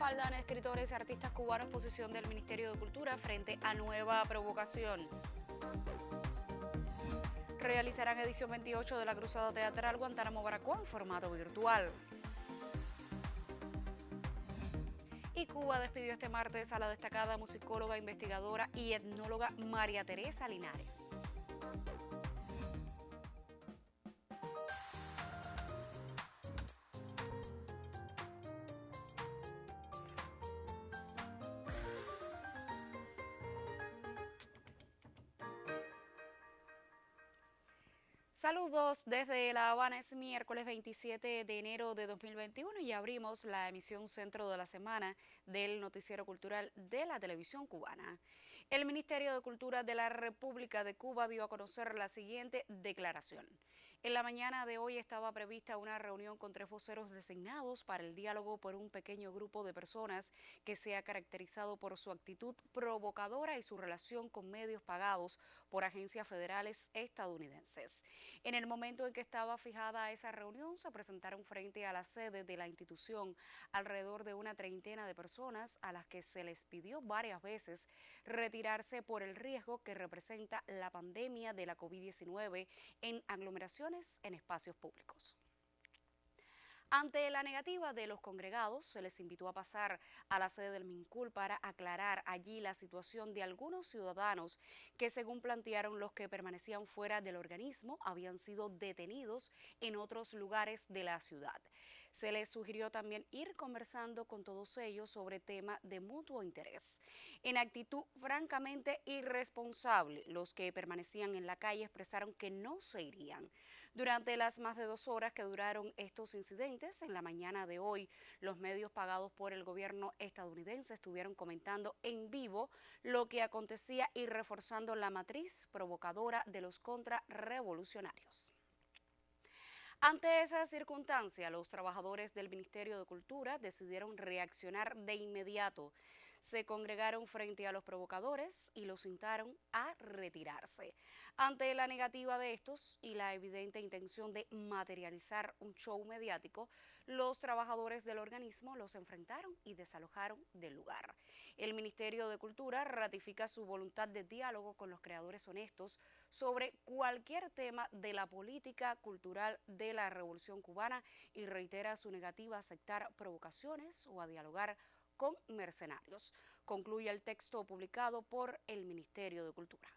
respaldan escritores y artistas cubanos posición del Ministerio de Cultura frente a nueva provocación. Realizarán edición 28 de la Cruzada Teatral Guantánamo Baracoa en formato virtual. Y Cuba despidió este martes a la destacada musicóloga, investigadora y etnóloga María Teresa Linares. Saludos desde La Habana, es miércoles 27 de enero de 2021 y abrimos la emisión centro de la semana del noticiero cultural de la televisión cubana. El Ministerio de Cultura de la República de Cuba dio a conocer la siguiente declaración. En la mañana de hoy estaba prevista una reunión con 3 voceros designados para el diálogo por un pequeño grupo de personas que se ha caracterizado por su actitud provocadora y su relación con medios pagados por agencias federales estadounidenses. En el momento en que estaba fijada esa reunión, se presentaron frente a la sede de la institución alrededor de una treintena de personas a las que se les pidió varias veces retirarse por el riesgo que representa la pandemia de la COVID-19 en aglomeraciones en espacios públicos. Ante la negativa de los congregados, se les invitó a pasar a la sede del MINCUL para aclarar allí la situación de algunos ciudadanos que, según plantearon los que permanecían fuera del organismo, habían sido detenidos en otros lugares de la ciudad. Se les sugirió también ir conversando con todos ellos sobre temas de mutuo interés. En actitud francamente irresponsable, los que permanecían en la calle expresaron que no se irían. Durante las más de 2 horas que duraron estos incidentes, en la mañana de hoy, los medios pagados por el gobierno estadounidense estuvieron comentando en vivo lo que acontecía y reforzando la matriz provocadora de los contrarrevolucionarios. Ante esa circunstancia, los trabajadores del Ministerio de Cultura decidieron reaccionar de inmediato. Se congregaron frente a los provocadores y los instaron a retirarse. Ante la negativa de estos y la evidente intención de materializar un show mediático, los trabajadores del organismo los enfrentaron y desalojaron del lugar. El Ministerio de Cultura ratifica su voluntad de diálogo con los creadores honestos sobre cualquier tema de la política cultural de la Revolución Cubana y reitera su negativa a aceptar provocaciones o a dialogar con mercenarios. Concluye el texto publicado por el Ministerio de Cultura.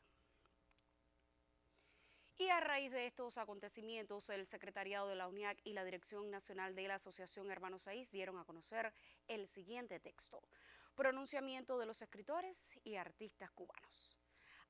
Y a raíz de estos acontecimientos, el secretariado de la UNIAC y la Dirección Nacional de la Asociación Hermanos Saiz dieron a conocer el siguiente texto: pronunciamiento de los escritores y artistas cubanos.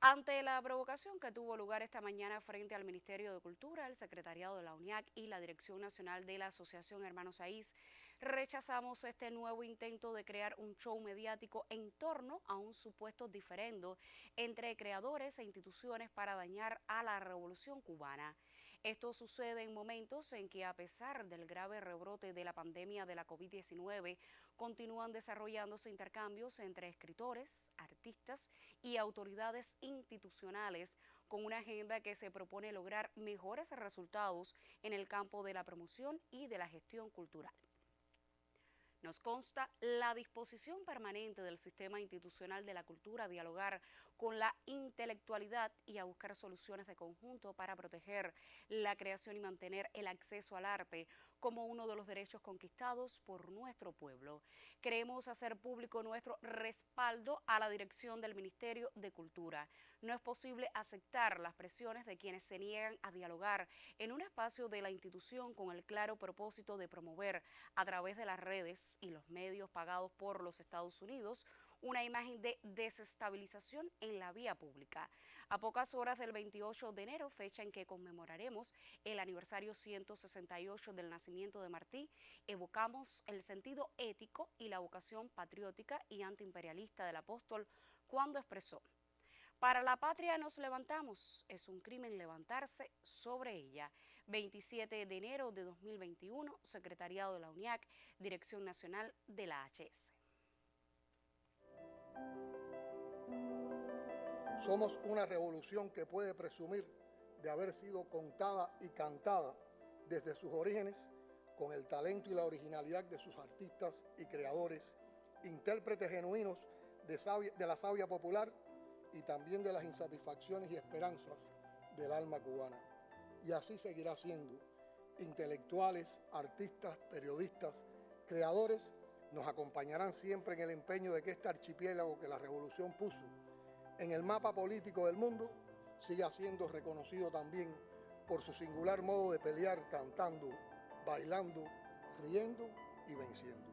Ante la provocación que tuvo lugar esta mañana frente al Ministerio de Cultura, el secretariado de la UNIAC y la Dirección Nacional de la Asociación Hermanos Saiz, rechazamos este nuevo intento de crear un show mediático en torno a un supuesto diferendo entre creadores e instituciones para dañar a la Revolución Cubana. Esto sucede en momentos en que, a pesar del grave rebrote de la pandemia de la COVID-19, continúan desarrollándose intercambios entre escritores, artistas y autoridades institucionales con una agenda que se propone lograr mejores resultados en el campo de la promoción y de la gestión cultural. Nos consta la disposición permanente del sistema institucional de la cultura a dialogar con la intelectualidad y a buscar soluciones de conjunto para proteger la creación y mantener el acceso al arte como uno de los derechos conquistados por nuestro pueblo. Queremos hacer público nuestro respaldo a la dirección del Ministerio de Cultura. No es posible aceptar las presiones de quienes se niegan a dialogar en un espacio de la institución con el claro propósito de promover a través de las redes y los medios pagados por los Estados Unidos una imagen de desestabilización en la vía pública. A pocas horas del 28 de enero, fecha en que conmemoraremos el aniversario 168 del nacimiento de Martí, evocamos el sentido ético y la vocación patriótica y antiimperialista del apóstol cuando expresó: para la patria nos levantamos, es un crimen levantarse sobre ella. 27 de enero de 2021, Secretariado de la UNIAC, Dirección Nacional de la HS. Somos una revolución que puede presumir de haber sido contada y cantada desde sus orígenes con el talento y la originalidad de sus artistas y creadores intérpretes genuinos de la savia popular y también de las insatisfacciones y esperanzas del alma cubana. Y así seguirá siendo. Intelectuales, artistas, periodistas, creadores nos acompañarán siempre en el empeño de que este archipiélago que la revolución puso en el mapa político del mundo siga siendo reconocido también por su singular modo de pelear cantando, bailando, riendo y venciendo.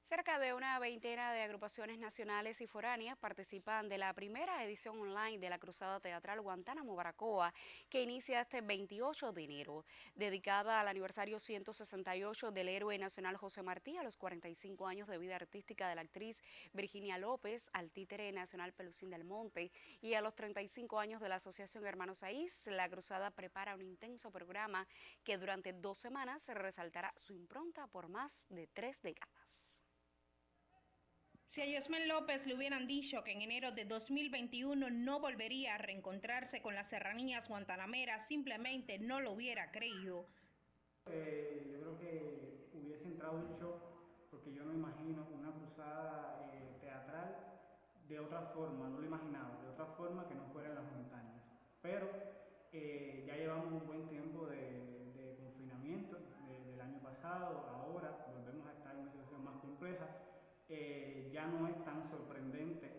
Cerca de una veintena de agrupaciones nacionales y foráneas participan de la primera edición online de la Cruzada Teatral Guantánamo Baracoa, que inicia este 28 de enero, dedicada al aniversario 168 del héroe nacional José Martí, a los 45 años de vida artística de la actriz Virginia López, al títere nacional Pelusín del Monte y a los 35 años de la Asociación Hermanos Saiz. La Cruzada prepara un intenso programa que durante 2 semanas resaltará su impronta por más de 3 décadas. Si a Yosmel López le hubieran dicho que en enero de 2021 no volvería a reencontrarse con las serranías guantanameras, simplemente no lo hubiera creído. Yo creo que hubiese entrado en shock porque yo no imagino una cruzada teatral de otra forma, no lo imaginaba, de otra forma que no fuera en las montañas. Pero ya llevamos un buen tiempo de confinamiento del año pasado, ahora volvemos a estar en una situación más compleja. Ya no es tan sorprendente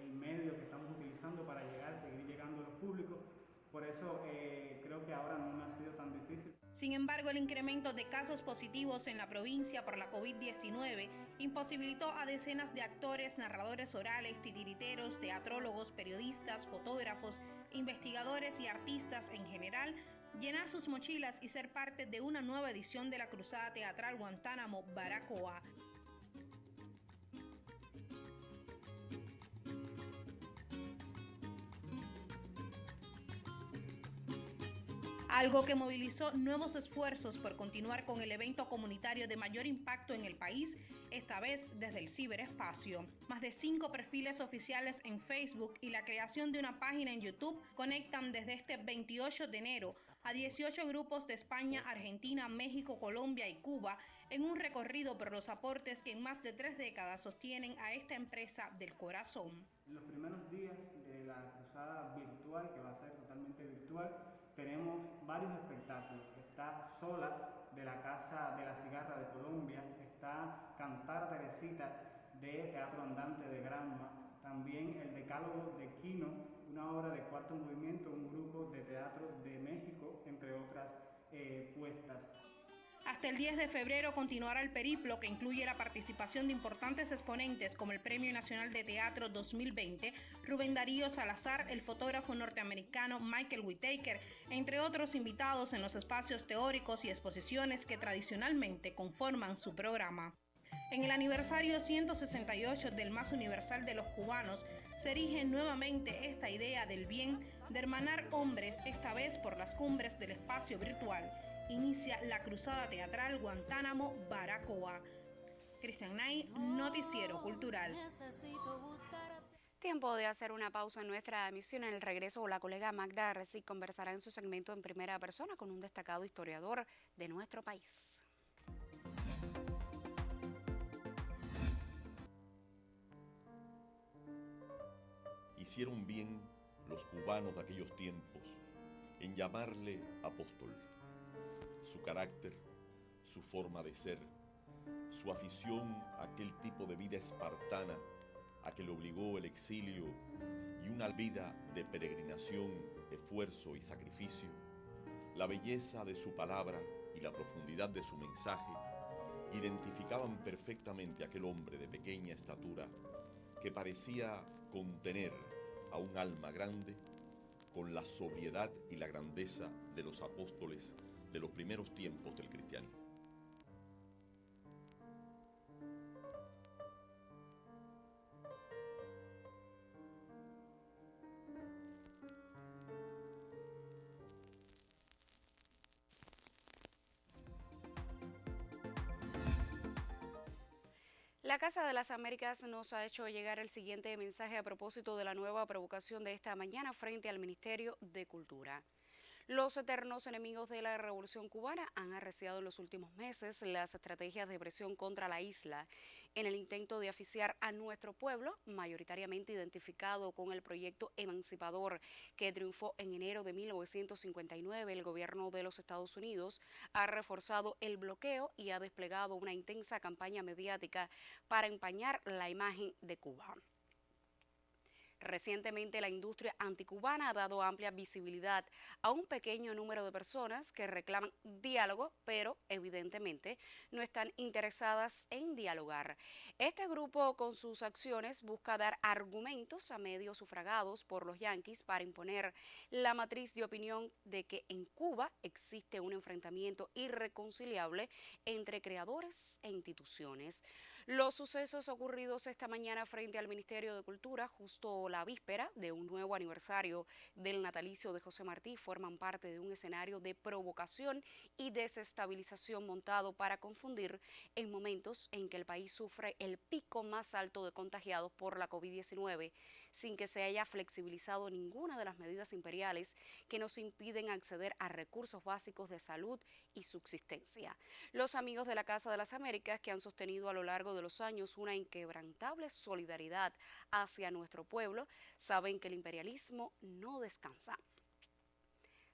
el medio que estamos utilizando para seguir llegando a los públicos. Por eso creo que ahora no me ha sido tan difícil. Sin embargo, el incremento de casos positivos en la provincia por la COVID-19 imposibilitó a decenas de actores, narradores orales, titiriteros, teatrólogos, periodistas, fotógrafos, investigadores y artistas en general llenar sus mochilas y ser parte de una nueva edición de la Cruzada Teatral Guantánamo Baracoa. Algo que movilizó nuevos esfuerzos por continuar con el evento comunitario de mayor impacto en el país, esta vez desde el ciberespacio. Más de 5 perfiles oficiales en Facebook y la creación de una página en YouTube conectan desde este 28 de enero a 18 grupos de España, Argentina, México, Colombia y Cuba en un recorrido por los aportes que en más de 3 décadas sostienen a esta empresa del corazón. En los primeros días de la cruzada virtual, que va a ser totalmente virtual, tenemos varios espectáculos. Está Sola, de la Casa de la Cigarra de Colombia, está Cantar Teresita, de Teatro Andante de Granma, también el Decálogo de Quino, una obra de cuarto movimiento, un grupo de teatro de México, entre otras puestas. Hasta el 10 de febrero continuará el periplo, que incluye la participación de importantes exponentes como el Premio Nacional de Teatro 2020, Rubén Darío Salazar, el fotógrafo norteamericano Michael Whitaker, entre otros invitados en los espacios teóricos y exposiciones que tradicionalmente conforman su programa. En el aniversario 168 del más universal de los cubanos, se erige nuevamente esta idea del bien, de hermanar hombres, esta vez por las cumbres del espacio virtual. Inicia la Cruzada Teatral Guantánamo Baracoa. Cristian Nay, Noticiero Cultural. Tiempo de hacer una pausa en nuestra emisión. En el regreso, la colega Magda Recic conversará en su segmento en primera persona con un destacado historiador de nuestro país. Hicieron bien los cubanos de aquellos tiempos en llamarle apóstol. Su carácter, su forma de ser, su afición a aquel tipo de vida espartana a que le obligó el exilio y una vida de peregrinación, esfuerzo y sacrificio, la belleza de su palabra y la profundidad de su mensaje identificaban perfectamente a aquel hombre de pequeña estatura que parecía contener a un alma grande con la sobriedad y la grandeza de los apóstoles de los primeros tiempos del cristianismo. La La Casa de las Américas nos ha hecho llegar el siguiente mensaje a propósito de la nueva provocación de esta mañana frente al Ministerio de Cultura. Los eternos enemigos de la Revolución Cubana han arreciado en los últimos meses las estrategias de presión contra la isla en el intento de asfixiar a nuestro pueblo, mayoritariamente identificado con el proyecto emancipador que triunfó en enero de 1959. El gobierno de los Estados Unidos ha reforzado el bloqueo y ha desplegado una intensa campaña mediática para empañar la imagen de Cuba. Recientemente, la industria anticubana ha dado amplia visibilidad a un pequeño número de personas que reclaman diálogo, pero evidentemente no están interesadas en dialogar. Este grupo, con sus acciones, busca dar argumentos a medios sufragados por los yanquis para imponer la matriz de opinión de que en Cuba existe un enfrentamiento irreconciliable entre creadores e instituciones. Los sucesos ocurridos esta mañana frente al Ministerio de Cultura, justo la víspera de un nuevo aniversario del natalicio de José Martí, forman parte de un escenario de provocación y desestabilización montado para confundir en momentos en que el país sufre el pico más alto de contagiados por la COVID-19, sin que se haya flexibilizado ninguna de las medidas imperiales que nos impiden acceder a recursos básicos de salud y subsistencia. Los amigos de la Casa de las Américas, que han sostenido a lo largo de los años una inquebrantable solidaridad hacia nuestro pueblo, saben que el imperialismo no descansa.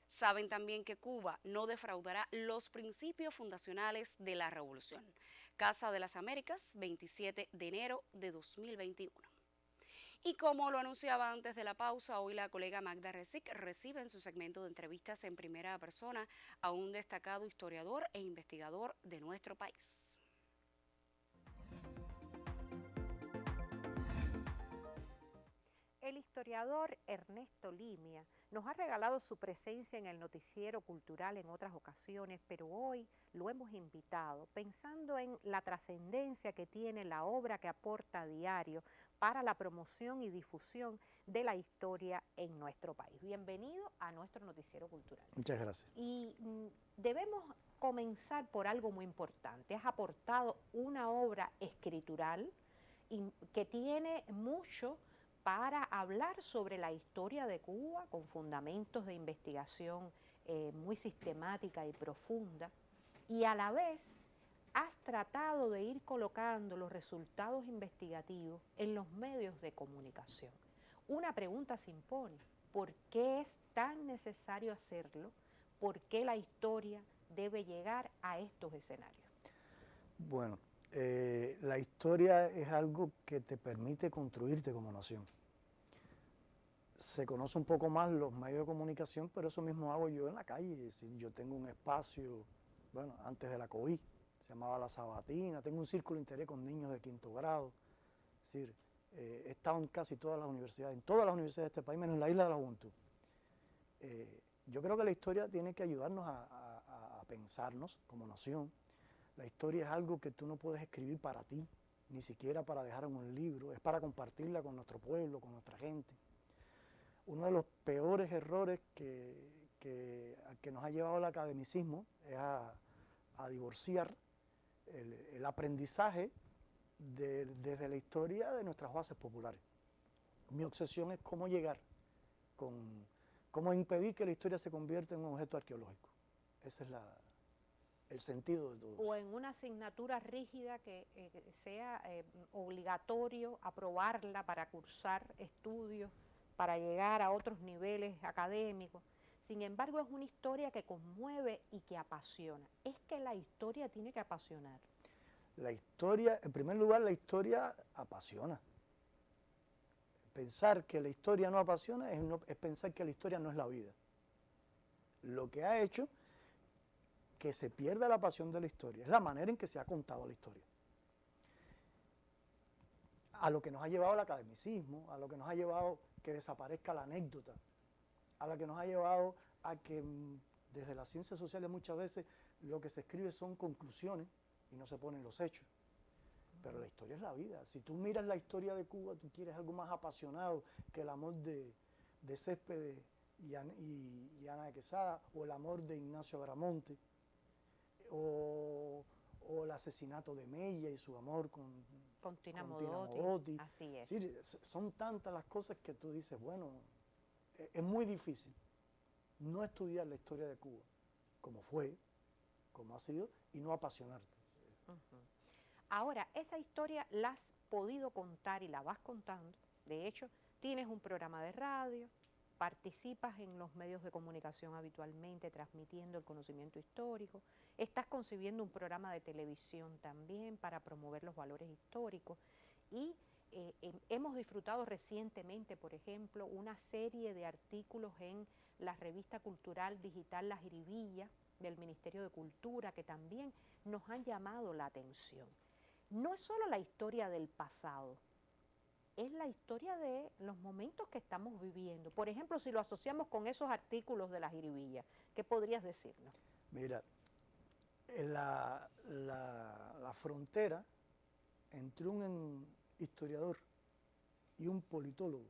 Saben también que Cuba no defraudará los principios fundacionales de la revolución. Casa de las Américas, 27 de enero de 2021. Y como lo anunciaba antes de la pausa, hoy la colega Magda Resic recibe en su segmento de entrevistas en primera persona a un destacado historiador e investigador de nuestro país. El historiador Ernesto Limia nos ha regalado su presencia en el noticiero cultural en otras ocasiones, pero hoy lo hemos invitado pensando en la trascendencia que tiene la obra que aporta a diario para la promoción y difusión de la historia en nuestro país. Bienvenido a nuestro noticiero cultural. Muchas gracias. Y debemos comenzar por algo muy importante. Has aportado una obra escritural que tiene mucho para hablar sobre la historia de Cuba con fundamentos de investigación muy sistemática y profunda, y a la vez has tratado de ir colocando los resultados investigativos en los medios de comunicación. Una pregunta se impone: ¿por qué es tan necesario hacerlo? ¿Por qué la historia debe llegar a estos escenarios? Bueno, la historia es algo que te permite construirte como nación. Se conoce un poco más los medios de comunicación, pero eso mismo hago yo en la calle. Es decir, yo tengo un espacio, bueno, antes de la COVID, se llamaba La Sabatina, tengo un círculo de interés con niños de 5º grado. Es decir, he estado en casi todas las universidades, en todas las universidades de este país, menos en la Isla de la Juventud. Yo creo que la historia tiene que ayudarnos a pensarnos como nación. La historia es algo que tú no puedes escribir para ti, ni siquiera para dejar en un libro, es para compartirla con nuestro pueblo, con nuestra gente. Uno de los peores errores que nos ha llevado el academicismo es a divorciar el aprendizaje desde la historia de nuestras bases populares. Mi obsesión es cómo llegar, cómo impedir que la historia se convierta en un objeto arqueológico. Ese es el sentido de todo eso. O en una asignatura rígida que sea obligatorio aprobarla para cursar estudios, para llegar a otros niveles académicos. Sin embargo, es una historia que conmueve y que apasiona. Es que la historia tiene que apasionar. La historia, en primer lugar, la historia apasiona. Pensar que la historia no apasiona es pensar que la historia no es la vida. Lo que ha hecho que se pierda la pasión de la historia es la manera en que se ha contado la historia. A lo que nos ha llevado el academicismo, a lo que nos ha llevado que desaparezca la anécdota, a lo que nos ha llevado a que desde las ciencias sociales muchas veces lo que se escribe son conclusiones y no se ponen los hechos. Pero la historia es la vida. Si tú miras la historia de Cuba, tú quieres algo más apasionado que el amor de Céspedes y Ana de Quesada, o el amor de Ignacio Agramonte, o o el asesinato de Mella y su amor Con Tina con Tina Modotti. Modotti. Así es. Sí, son tantas las cosas que tú dices, bueno, es muy difícil no estudiar la historia de Cuba, como fue, como ha sido, y no apasionarte. Ahora, esa historia la has podido contar y la vas contando. De hecho, tienes un programa de radio, participas en los medios de comunicación habitualmente, transmitiendo el conocimiento histórico, estás concibiendo un programa de televisión también para promover los valores históricos y hemos disfrutado recientemente, por ejemplo, una serie de artículos en la revista cultural digital La Jiribilla del Ministerio de Cultura que también nos han llamado la atención. No es solo la historia del pasado, es la historia de los momentos que estamos viviendo. Por ejemplo, si lo asociamos con esos artículos de La Jiribilla, ¿qué podrías decirnos? Mira, la frontera entre un historiador y un politólogo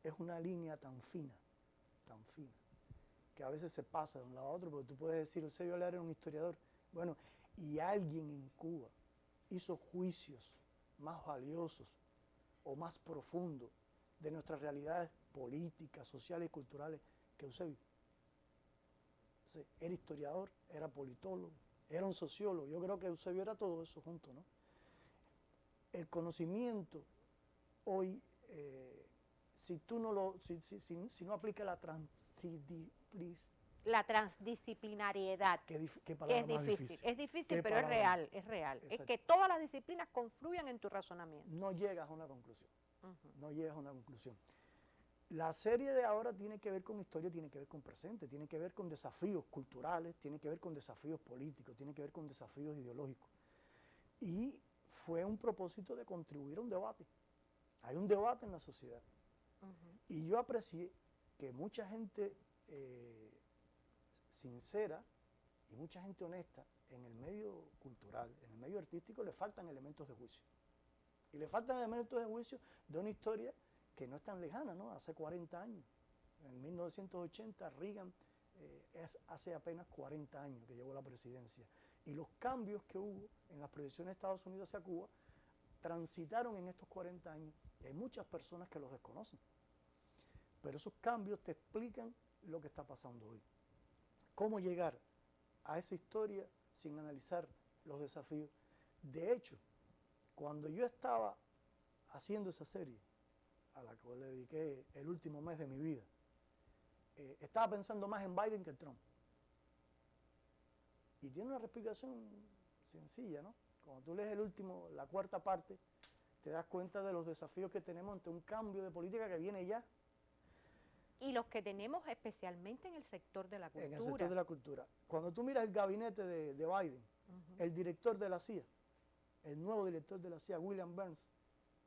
es una línea tan fina, que a veces se pasa de un lado a otro, porque tú puedes decir, Eusebio Lara era un historiador. Bueno, y alguien en Cuba hizo juicios más valiosos o más profundos de nuestras realidades políticas, sociales y culturales que Eusebio. Entonces, era historiador, era politólogo, era un sociólogo. Yo creo que Eusebio era todo eso junto, ¿no? El conocimiento hoy, si no aplica la transdisciplinariedad. ¿Qué palabra más difícil? Es difícil, pero es real. Exacto. Es que todas las disciplinas confluyan en tu razonamiento. No llegas a una conclusión. No llegas a una conclusión. La serie de ahora tiene que ver con historia, tiene que ver con presente, tiene que ver con desafíos culturales, tiene que ver con desafíos políticos, tiene que ver con desafíos ideológicos. Y fue un propósito de contribuir a un debate. Hay un debate en la sociedad. Y yo aprecié que mucha gente sincera y mucha gente honesta en el medio cultural, en el medio artístico, le faltan elementos de juicio. Y le faltan elementos de juicio de una historia que no es tan lejana, ¿no? Hace 40 años. En 1980, Reagan hace apenas 40 años que llegó a la presidencia. Y los cambios que hubo en las proyecciones de Estados Unidos hacia Cuba transitaron en estos 40 años. Y hay muchas personas que los desconocen. Pero esos cambios te explican lo que está pasando hoy. Cómo llegar a esa historia sin analizar los desafíos. De hecho, cuando yo estaba haciendo esa serie, a la que le dediqué el último mes de mi vida, estaba pensando más en Biden que en Trump. Y tiene una explicación sencilla, ¿no? Cuando tú lees la cuarta parte, te das cuenta de los desafíos que tenemos ante un cambio de política que viene ya. Y los que tenemos especialmente en el sector de la cultura. En el sector de la cultura. Cuando tú miras el gabinete de Biden, el director de la CIA, el nuevo director de la CIA, William Burns,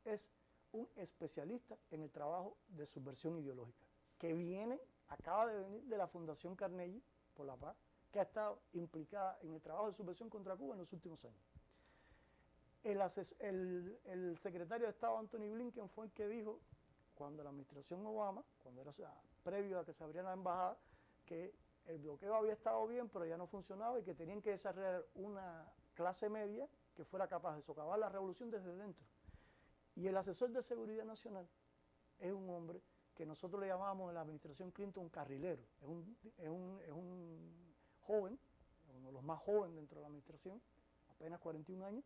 es un especialista en el trabajo de subversión ideológica, que acaba de venir de la Fundación Carnegie por la Paz, que ha estado implicada en el trabajo de subversión contra Cuba en los últimos años. El secretario de Estado, Anthony Blinken, fue el que dijo, cuando la administración Obama, previo a que se abriera la embajada, que el bloqueo había estado bien, pero ya no funcionaba y que tenían que desarrollar una clase media que fuera capaz de socavar la revolución desde dentro. Y el asesor de seguridad nacional es un hombre que nosotros le llamábamos en la administración Clinton un carrilero. Es un joven, uno de los más jóvenes dentro de la administración, apenas 41 años,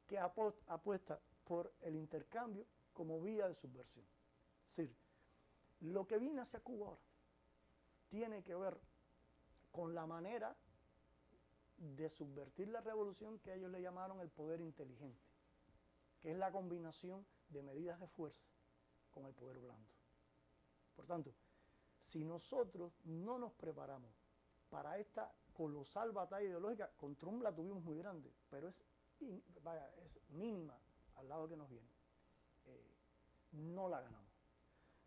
que apuesta por el intercambio como vía de subversión. Es decir, lo que viene hacia Cuba ahora tiene que ver con la manera de subvertir la revolución que ellos le llamaron el poder inteligente, que es la combinación de medidas de fuerza con el poder blando. Por tanto, si nosotros no nos preparamos para esta colosal batalla ideológica, con Trump la tuvimos muy grande, pero es mínima al lado que nos viene, no la ganamos.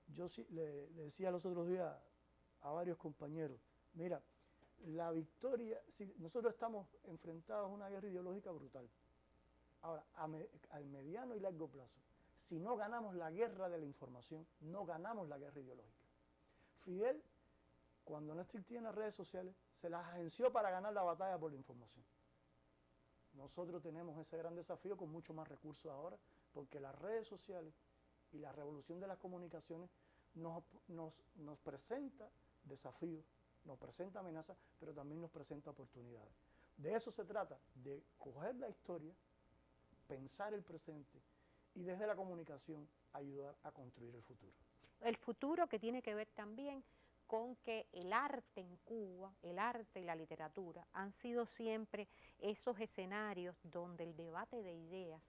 Yo sí le decía los otros días a varios compañeros, mira, la victoria, si nosotros estamos enfrentados a una guerra ideológica brutal. Ahora, al mediano y largo plazo, si no ganamos la guerra de la información, no ganamos la guerra ideológica. Fidel, cuando no existían las redes sociales, se las agenció para ganar la batalla por la información. Nosotros tenemos ese gran desafío con mucho más recursos ahora, porque las redes sociales y la revolución de las comunicaciones nos presenta desafíos, nos presenta amenazas, pero también nos presenta oportunidades. De eso se trata, de coger la historia, pensar el presente y desde la comunicación ayudar a construir el futuro. El futuro que tiene que ver también con que el arte en Cuba, el arte y la literatura han sido siempre esos escenarios donde el debate de ideas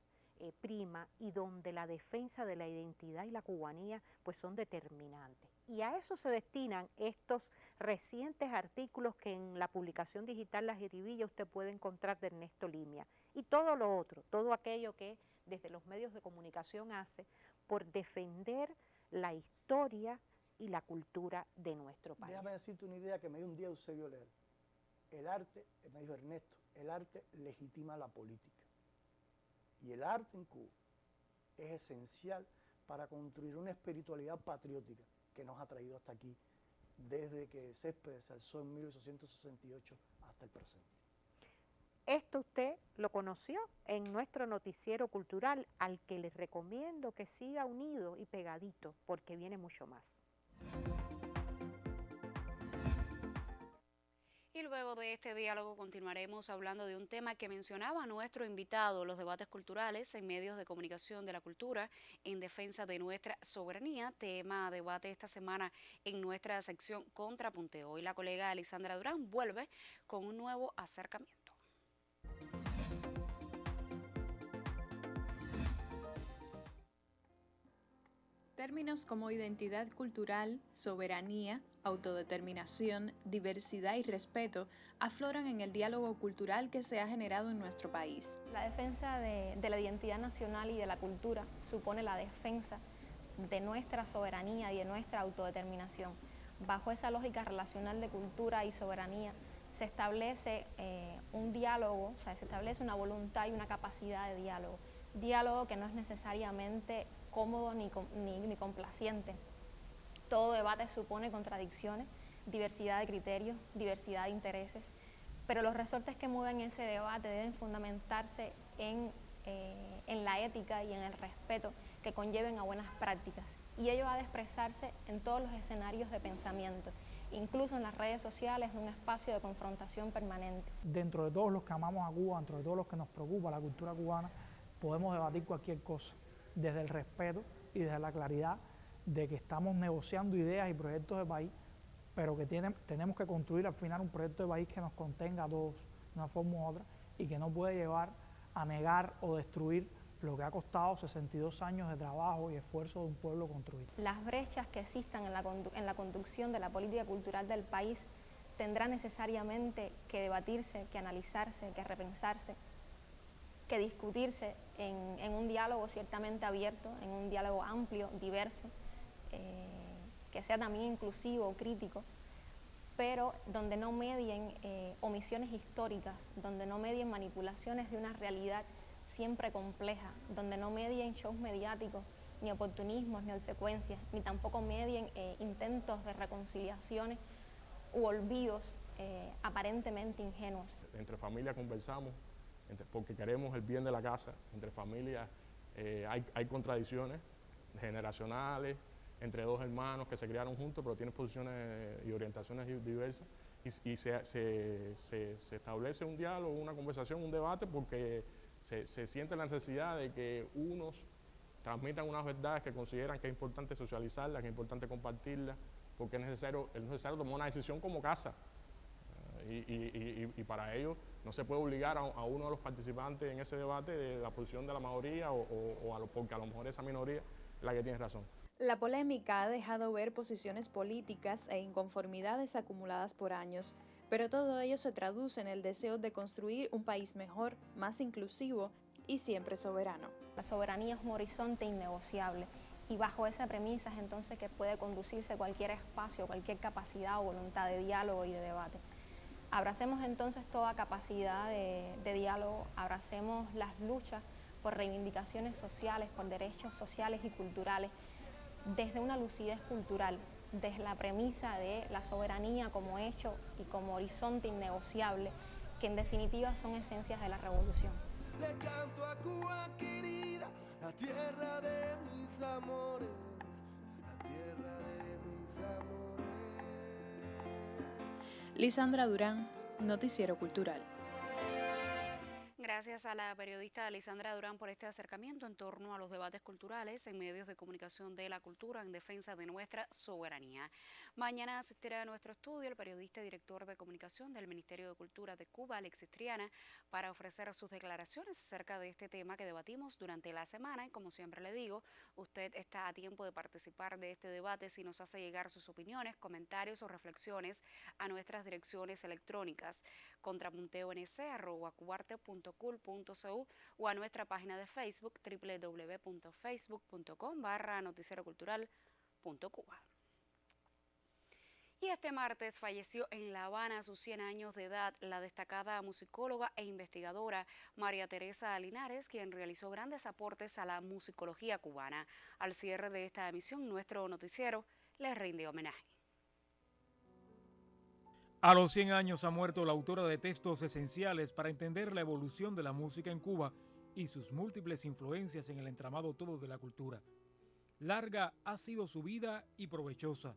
prima y donde la defensa de la identidad y la cubanía pues son determinantes. Y a eso se destinan estos recientes artículos que en la publicación digital La Jiribilla usted puede encontrar de Ernesto Limia. Y todo lo otro, todo aquello que desde los medios de comunicación hace por defender la historia y la cultura de nuestro país. Déjame decirte una idea que me dio un día Eusebio Lerdo. El arte, me dijo Ernesto, el arte legitima la política. Y el arte en Cuba es esencial para construir una espiritualidad patriótica que nos ha traído hasta aquí, desde que Céspedes se alzó en 1868 hasta el presente. Esto usted lo conoció en nuestro noticiero cultural, al que les recomiendo que siga unido y pegadito, porque viene mucho más. Y luego de este diálogo continuaremos hablando de un tema que mencionaba nuestro invitado, los debates culturales en medios de comunicación de la cultura en defensa de nuestra soberanía, tema a debate esta semana en nuestra sección Contrapunteo. Hoy la colega Alisandra Durán vuelve con un nuevo acercamiento. Términos como identidad cultural, soberanía, autodeterminación, diversidad y respeto afloran en el diálogo cultural que se ha generado en nuestro país. La defensa de la identidad nacional y de la cultura supone la defensa de nuestra soberanía y de nuestra autodeterminación. Bajo esa lógica relacional de cultura y soberanía se establece un diálogo, o sea, se establece una voluntad y una capacidad de diálogo. Diálogo que no es necesariamente cómodo ni complaciente. Todo debate supone contradicciones, diversidad de criterios, diversidad de intereses, pero los resortes que mueven ese debate deben fundamentarse en la ética y en el respeto que conlleven a buenas prácticas. Y ello ha de expresarse en todos los escenarios de pensamiento, incluso en las redes sociales, en un espacio de confrontación permanente. Dentro de todos los que amamos a Cuba, dentro de todos los que nos preocupa la cultura cubana, podemos debatir cualquier cosa, desde el respeto y desde la claridad de que estamos negociando ideas y proyectos de país, pero que tenemos que construir al final un proyecto de país que nos contenga a todos de una forma u otra y que no puede llevar a negar o destruir lo que ha costado 62 años de trabajo y esfuerzo de un pueblo construir. Las brechas que existan en la conducción de la política cultural del país tendrán necesariamente que debatirse, que analizarse, que repensarse, que discutirse en un diálogo ciertamente abierto, en un diálogo amplio, diverso, que sea también inclusivo, crítico, pero donde no medien omisiones históricas, donde no medien manipulaciones de una realidad siempre compleja, donde no medien shows mediáticos, ni oportunismos, ni obsecuencias, ni tampoco medien intentos de reconciliaciones u olvidos aparentemente ingenuos. Entre familias conversamos, porque queremos el bien de la casa, entre familias hay contradicciones generacionales, entre dos hermanos que se criaron juntos pero tienen posiciones y orientaciones diversas y se establece un diálogo, una conversación, un debate porque se siente la necesidad de que unos transmitan unas verdades que consideran que es importante socializarlas, que es importante compartirlas, porque es necesario tomar una decisión como casa. Y para ello no se puede obligar a uno de los participantes en ese debate de la posición de la mayoría porque a lo mejor esa minoría es la que tiene razón. La polémica ha dejado ver posiciones políticas e inconformidades acumuladas por años, pero todo ello se traduce en el deseo de construir un país mejor, más inclusivo y siempre soberano. La soberanía es un horizonte innegociable y bajo esa premisa es entonces que puede conducirse cualquier espacio, cualquier capacidad o voluntad de diálogo y de debate. Abracemos entonces toda capacidad de diálogo, abracemos las luchas por reivindicaciones sociales, por derechos sociales y culturales, desde una lucidez cultural, desde la premisa de la soberanía como hecho y como horizonte innegociable que en definitiva son esencias de la revolución. Le canto a Cuba querida, la tierra de mis amores, la tierra de mis amores. Lisandra Durán, Noticiero Cultural. Gracias a la periodista Lisandra Durán por este acercamiento en torno a los debates culturales en medios de comunicación de la cultura en defensa de nuestra soberanía. Mañana asistirá a nuestro estudio el periodista y director de comunicación del Ministerio de Cultura de Cuba, Alexis Triana, para ofrecer sus declaraciones acerca de este tema que debatimos durante la semana. Y como siempre le digo, usted está a tiempo de participar de este debate si nos hace llegar sus opiniones, comentarios o reflexiones a nuestras direcciones electrónicas contrapunteonc@cubarte.com o a nuestra página de Facebook www.facebook.com/noticierocultural.cuba. Y este martes falleció en La Habana a sus 100 años de edad la destacada musicóloga e investigadora María Teresa Linares, quien realizó grandes aportes a la musicología cubana. Al cierre de esta emisión, nuestro noticiero le rinde homenaje. A los 100 años ha muerto la autora de textos esenciales para entender la evolución de la música en Cuba y sus múltiples influencias en el entramado todo de la cultura. Larga ha sido su vida y provechosa.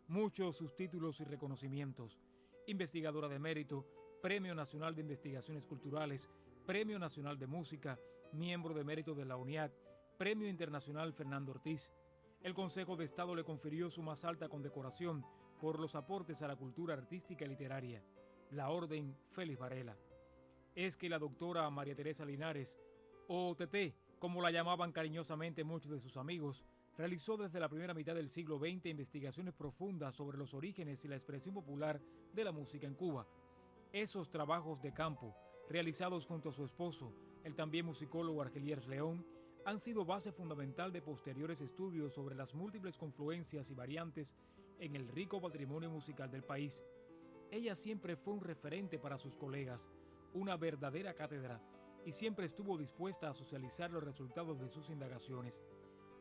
Muchos sus títulos y reconocimientos. Investigadora de mérito, Premio Nacional de Investigaciones Culturales, Premio Nacional de Música, miembro de mérito de la UNIAC, Premio Internacional Fernando Ortiz. El Consejo de Estado le confirió su más alta condecoración por los aportes a la cultura artística y literaria, la Orden Félix Varela. Es que la doctora María Teresa Linares, o TT, como la llamaban cariñosamente muchos de sus amigos, realizó desde la primera mitad del siglo XX investigaciones profundas sobre los orígenes y la expresión popular de la música en Cuba. Esos trabajos de campo, realizados junto a su esposo, el también musicólogo Argeliers León, han sido base fundamental de posteriores estudios sobre las múltiples confluencias y variantes en el rico patrimonio musical del país. Ella siempre fue un referente para sus colegas, una verdadera cátedra, y siempre estuvo dispuesta a socializar los resultados de sus indagaciones.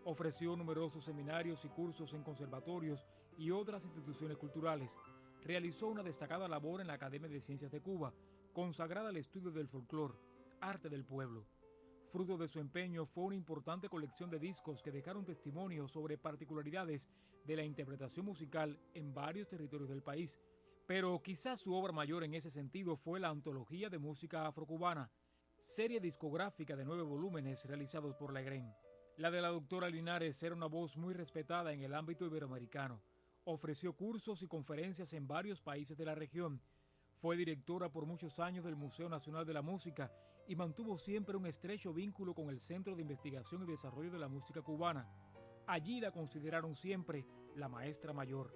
Ofreció numerosos seminarios y cursos en conservatorios y otras instituciones culturales. Realizó una destacada labor en la Academia de Ciencias de Cuba, consagrada al estudio del folclore, arte del pueblo. Fruto de su empeño fue una importante colección de discos que dejaron testimonio sobre particularidades de la interpretación musical en varios territorios del país. Pero quizás su obra mayor en ese sentido fue la Antología de Música Afrocubana, serie discográfica de 9 volúmenes realizados por la EGREN. La de la doctora Linares era una voz muy respetada en el ámbito iberoamericano. Ofreció cursos y conferencias en varios países de la región. Fue directora por muchos años del Museo Nacional de la Música y mantuvo siempre un estrecho vínculo con el Centro de Investigación y Desarrollo de la Música Cubana. Allí la consideraron siempre la maestra mayor.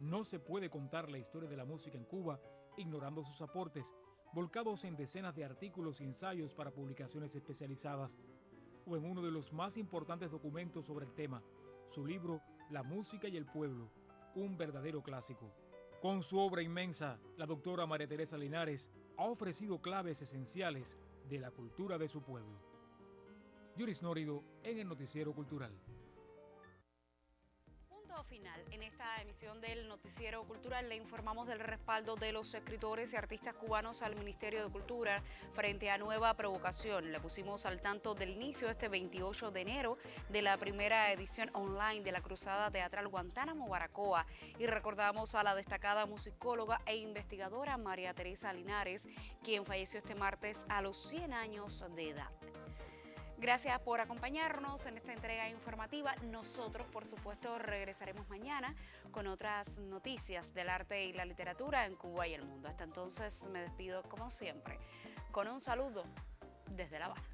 No se puede contar la historia de la música en Cuba ignorando sus aportes, volcados en decenas de artículos y ensayos para publicaciones especializadas, o en uno de los más importantes documentos sobre el tema, su libro La música y el pueblo, un verdadero clásico. Con su obra inmensa, la doctora María Teresa Linares ha ofrecido claves esenciales de la cultura de su pueblo. Yuris Nórido en el Noticiero Cultural. Punto final. En esta emisión del Noticiero Cultural le informamos del respaldo de los escritores y artistas cubanos al Ministerio de Cultura frente a nueva provocación. Le pusimos al tanto del inicio este 28 de enero de la primera edición online de la Cruzada Teatral Guantánamo Baracoa y recordamos a la destacada musicóloga e investigadora María Teresa Linares, quien falleció este martes a los 100 años de edad. Gracias por acompañarnos en esta entrega informativa. Nosotros, por supuesto, regresaremos mañana con otras noticias del arte y la literatura en Cuba y el mundo. Hasta entonces me despido, como siempre, con un saludo desde La Habana.